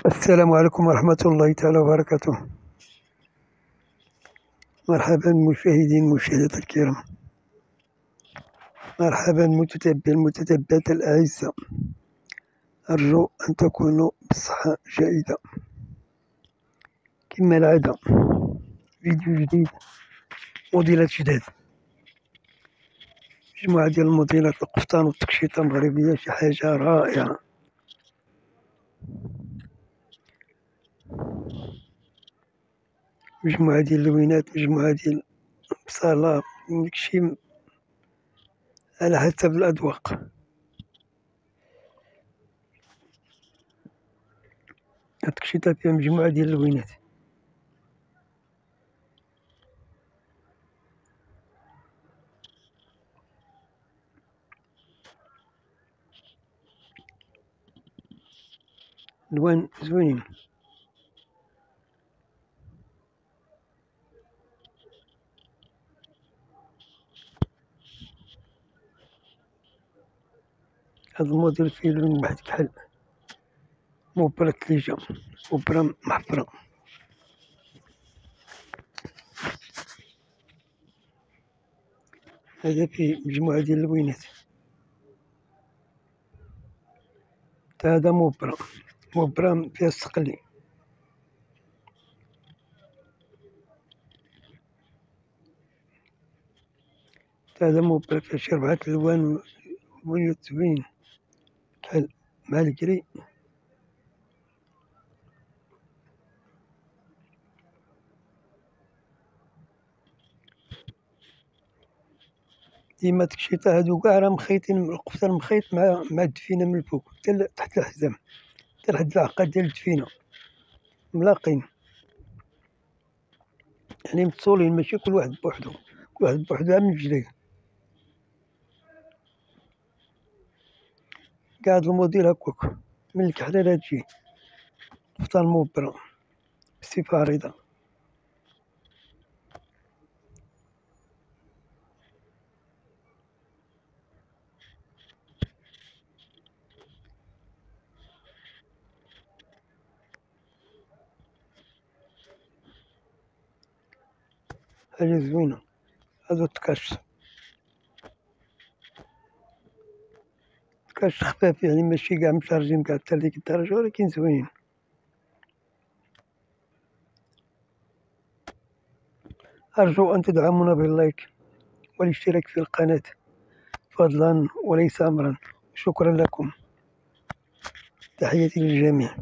السلام عليكم ورحمة الله تعالى وبركاته. مرحبا مشاهدات الكرام، مرحبا المتتبعات الأعزاء. أرجو أن تكونوا بصحة جيدة. كما العادة فيديو جديد، موديلات جداد، مجموعة ديال الموديلات القفطان والتقشيطة المغربية، شي حاجة رائعة. مجموعة ديال اللوينات، مجموعة ديال البصالة، داكشي على حسب الأذواق. التقشيطة فيها مجموعة ديال اللوينات. ألوان زوينين. هاد الموديل فيه لون واحد كحل، مبرة ثليجة، مبرة محفرة. هذا فيه مجموعة ديال اللوينات. هذا مبرة فيها الصقلي. هذا مبرة فيها شي 4 ألوان زوين كحل مع الكري. ديما تكشيطة هادو كاع راه مخيطين، القفطان مخيط مع الدفينة من الفوق حتى تحت الحزام، حتى لحد العقاد ديال الدفينة ملاقين، يعني متصولين، ماشي كل واحد بوحدو، كل واحد بوحدو من الجديد. كاع هاد الموديل هكاك من الكحلة تجي قفطان مبرة بصفة عريضة. حاجة زوينة. هادو التكاش خفاف، يعني ماشي كاع مشارجين كاع حتى لديك الدرجة، ولكن زوينين. أرجو أن تدعمونا باللايك والاشتراك في القناة فضلا وليس أمرا. شكرا لكم، تحياتي للجميع.